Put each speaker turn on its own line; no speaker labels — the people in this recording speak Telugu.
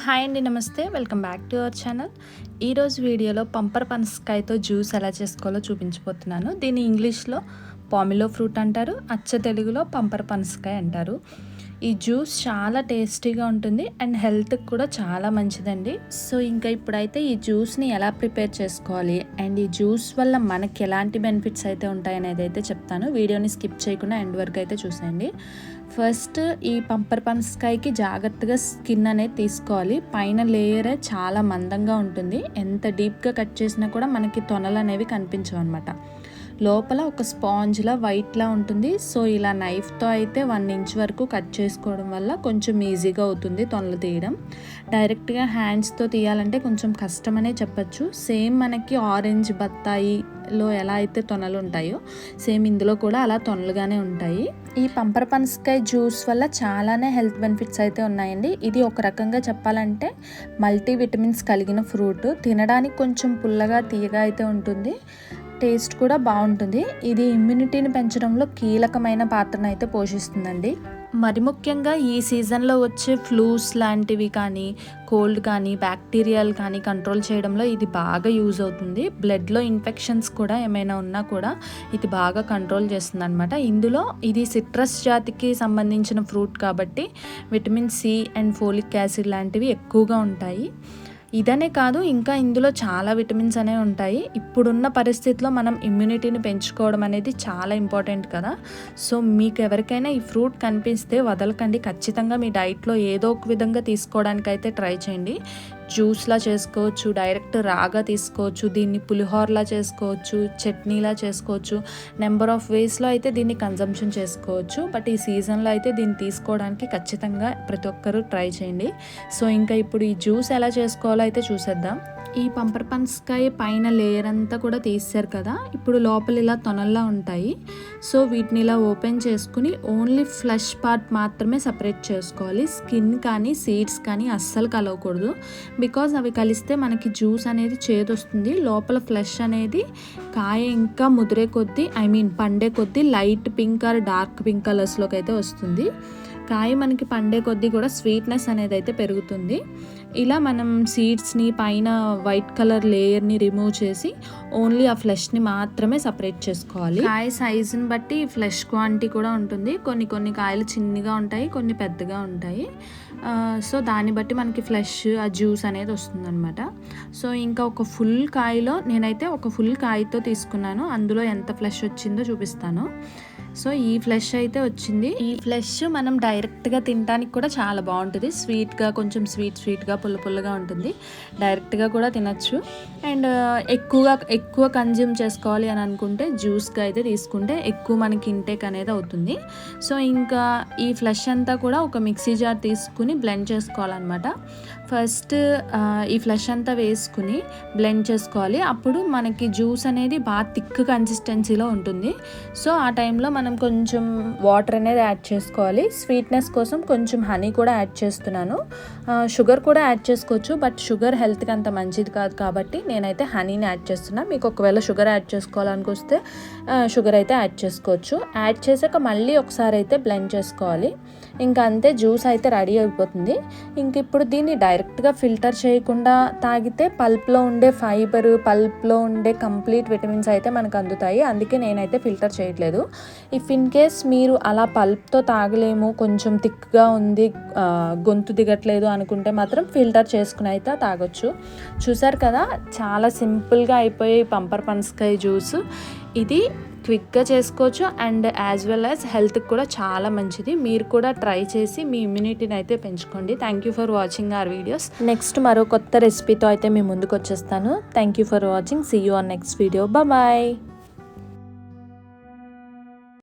హాయ్ అండి, నమస్తే. Welcome back to our channel. ఈరోజు వీడియోలో పంపర్ పనసకాయతో జ్యూస్ ఎలా చేసుకోవాలో చూపించబోతున్నాను. దీన్ని ఇంగ్లీష్లో పామిలో ఫ్రూట్ అంటారు, అచ్చ తెలుగులో పంపర్ పనసకాయ అంటారు. ఈ జ్యూస్ చాలా టేస్టీగా ఉంటుంది అండ్ హెల్త్కి కూడా చాలా మంచిదండి. సో ఇంకా ఇప్పుడైతే ఈ జ్యూస్ని ఎలా ప్రిపేర్ చేసుకోవాలి అండ్ ఈ జ్యూస్ వల్ల మనకి ఎలాంటి బెనిఫిట్స్ అయితే ఉంటాయనేది అయితే చెప్తాను. వీడియోని స్కిప్ చేయకుండా ఎండ్ వరకు అయితే చూసేయండి. ఫస్ట్ ఈ పంపర్ పనసకాయకి జాగ్రత్తగా స్కిన్ అనేది తీసుకోవాలి. పైన లేయర్ చాలా మందంగా ఉంటుంది. ఎంత డీప్గా కట్ చేసినా కూడా మనకి తొనలు అనేవి కనిపించవు అనమాట. లోపల ఒక స్పాంజ్లా వైట్లా ఉంటుంది. సో ఇలా నైఫ్తో అయితే 1 ఇంచ్ వరకు కట్ చేసుకోవడం వల్ల కొంచెం ఈజీగా అవుతుంది తొనలు తీయడం. డైరెక్ట్గా హ్యాండ్స్తో తీయాలంటే కొంచెం కష్టమనే చెప్పచ్చు. సేమ్ మనకి ఆరెంజ్ బత్తాయిలో ఎలా అయితే తొనలు ఉంటాయో సేమ్ ఇందులో కూడా అలా తొనలుగానే ఉంటాయి. ఈ పంపర్ పనసకాయ జ్యూస్ వల్ల చాలానే హెల్త్ బెనిఫిట్స్ అయితే ఉన్నాయండి. ఇది ఒక రకంగా చెప్పాలంటే మల్టీ విటమిన్స్ కలిగిన ఫ్రూట్. తినడానికి కొంచెం పుల్లగా తీయగా అయితే ఉంటుంది, టేస్ట్ కూడా బాగుంటుంది. ఇది ఇమ్యూనిటీని పెంచడంలో కీలకమైన పాత్రను అయితే పోషిస్తుందండి. మరి ముఖ్యంగా ఈ సీజన్లో వచ్చే ఫ్లూస్ లాంటివి కానీ, కోల్డ్ కానీ, బ్యాక్టీరియాలు కానీ కంట్రోల్ చేయడంలో ఇది బాగా యూజ్ అవుతుంది. బ్లడ్లో ఇన్ఫెక్షన్స్ కూడా ఏమైనా ఉన్నా కూడా ఇది బాగా కంట్రోల్ చేస్తుంది అనమాట. ఇందులో ఇది సిట్రస్ జాతికి సంబంధించిన ఫ్రూట్ కాబట్టి vitamin C and folic acid లాంటివి ఎక్కువగా ఉంటాయి. ఇదనే కాదు, ఇంకా ఇందులో చాలా విటమిన్స్ అనేవి ఉంటాయి. ఇప్పుడున్న పరిస్థితిలో మనం ఇమ్యూనిటీని పెంచుకోవడం అనేది చాలా ఇంపార్టెంట్ కదా. సో మీకు ఎవరికైనా ఈ ఫ్రూట్ కనిపిస్తే వదలకండి. ఖచ్చితంగా మీ డైట్లో ఏదో ఒక విధంగా తీసుకోవడానికి అయితే ట్రై చేయండి. జ్యూస్లా చేసుకోవచ్చు, డైరెక్ట్ రాగా తీసుకోవచ్చు, దీన్ని పులిహోరలా చేసుకోవచ్చు, చట్నీలా చేసుకోవచ్చు. నెంబర్ ఆఫ్ వేస్లో అయితే దీన్ని కన్జంప్షన్ చేసుకోవచ్చు. బట్ ఈ సీజన్లో అయితే దీన్ని తీసుకోవడానికి ఖచ్చితంగా ప్రతి ఒక్కరూ ట్రై చేయండి. సో ఇంకా ఇప్పుడు ఈ జ్యూస్ ఎలా చేసుకోవాలో అయితే చూసేద్దాం. ఈ పంపర్ పనసకాయ పైన లేయర్ అంతా కూడా తీస్తారు కదా, ఇప్పుడు లోపల ఇలా తొనల్లా ఉంటాయి. సో వీటిని ఇలా ఓపెన్ చేసుకుని ఓన్లీ ఫ్లెష్ పార్ట్ మాత్రమే సపరేట్ చేసుకోవాలి. స్కిన్ కానీ సీడ్స్ కానీ అస్సలు కలవకూడదు. బికాజ్ అవి కలిస్తే మనకి జ్యూస్ అనేది చేదొస్తుంది. లోపల ఫ్లెష్ అనేది కాయ ఇంకా ముదిరే కొద్దీ పండే కొద్దీ light pink or dark pink కలర్స్లోకి అయితే వస్తుంది. కాయ మనకి పండే కొద్దీ కూడా స్వీట్నెస్ అనేది అయితే పెరుగుతుంది. ఇలా మనం సీడ్స్ని పైన వైట్ కలర్ లేయర్ని రిమూవ్ చేసి ఓన్లీ ఆ ఫ్లెష్ని మాత్రమే సపరేట్ చేసుకోవాలి. కాయ సైజుని బట్టి ఫ్లెష్ క్వాంటిటీ కూడా ఉంటుంది. కొన్ని కాయలు చిన్నగా ఉంటాయి, కొన్ని పెద్దగా ఉంటాయి. సో దాన్ని బట్టి మనకి ఫ్లెష్ ఆ జ్యూస్ అనేది వస్తుంది అనమాట. సో ఇంకా ఒక ఫుల్ కాయలో నేనైతే ఒక ఫుల్ కాయతో తీసుకున్నాను. అందులో ఎంత ఫ్లెష్ వచ్చిందో చూపిస్తాను. సో ఈ ఫ్లెష్ అయితే వచ్చింది. ఈ ఫ్లెష్ మనం డైరెక్ట్గా తినడానికి కూడా చాలా బాగుంటుంది. స్వీట్గా, కొంచెం స్వీట్గా పుల్లగా ఉంటుంది. డైరెక్ట్గా కూడా తినచ్చు. అండ్ ఎక్కువ కన్జ్యూమ్ చేసుకోవాలి అని అనుకుంటే జ్యూస్గా అయితే తీసుకుంటే ఎక్కువ మనకి ఇంటేక్ అనేది అవుతుంది. సో ఇంకా ఈ ఫ్లెష్ అంతా కూడా ఒక మిక్సీ జార్ తీసుకుని బ్లెండ్ చేసుకోవాలన్నమాట. ఫస్ట్ ఈ ఫ్లెష్ అంతా వేసుకుని బ్లెండ్ చేసుకోవాలి. అప్పుడు మనకి జ్యూస్ అనేది బాగా థిక్ కన్సిస్టెన్సీలో ఉంటుంది. సో ఆ టైంలో మనం కొంచెం వాటర్ అనేది యాడ్ చేసుకోవాలి. స్వీట్నెస్ కోసం కొంచెం హనీ కూడా యాడ్ చేస్తున్నాను. షుగర్ కూడా యాడ్ చేసుకోవచ్చు, బట్ షుగర్ హెల్త్కి అంత మంచిది కాదు కాబట్టి నేనైతే హనీని యాడ్ చేస్తున్నాను. మీకు ఒకవేళ షుగర్ యాడ్ చేసుకోవాలనుకొస్తే షుగర్ అయితే యాడ్ చేసుకోవచ్చు. యాడ్ చేసాక మళ్ళీ ఒకసారి అయితే బ్లెండ్ చేసుకోవాలి. ఇంకా అంతే, జ్యూస్ అయితే రెడీ అయిపోతుంది. ఇంక ఇప్పుడు దీన్ని డైరెక్ట్గా ఫిల్టర్ చేయకుండా తాగితే పల్ప్లో ఉండే ఫైబర్, పల్ప్లో ఉండే కంప్లీట్ విటమిన్స్ అయితే మనకు అందుతాయి. అందుకే నేనైతే ఫిల్టర్ చేయట్లేదు. ఇఫ్ ఇన్ కేస్ మీరు అలా పల్ప్తో తాగలేము, కొంచెం థిక్గా ఉంది, గొంతు దిగట్లేదు అనుకుంటే మాత్రం ఫిల్టర్ చేసుకుని అయితే తాగొచ్చు. చూసారు కదా, చాలా సింపుల్గా అయిపోయే పంపర్ పనసకాయ జ్యూస్. ఇది క్విక్గా చేసుకోవచ్చు అండ్ యాజ్ వెల్ యాజ్ హెల్త్కి కూడా చాలా మంచిది. మీరు కూడా ట్రై చేసి మీ ఇమ్యూనిటీని అయితే పెంచుకోండి. Thank you for watching our videos. Next మరో కొత్త రెసిపీతో అయితే మీ ముందుకు వచ్చేస్తాను. Thank you for watching. See you on next video. Bye.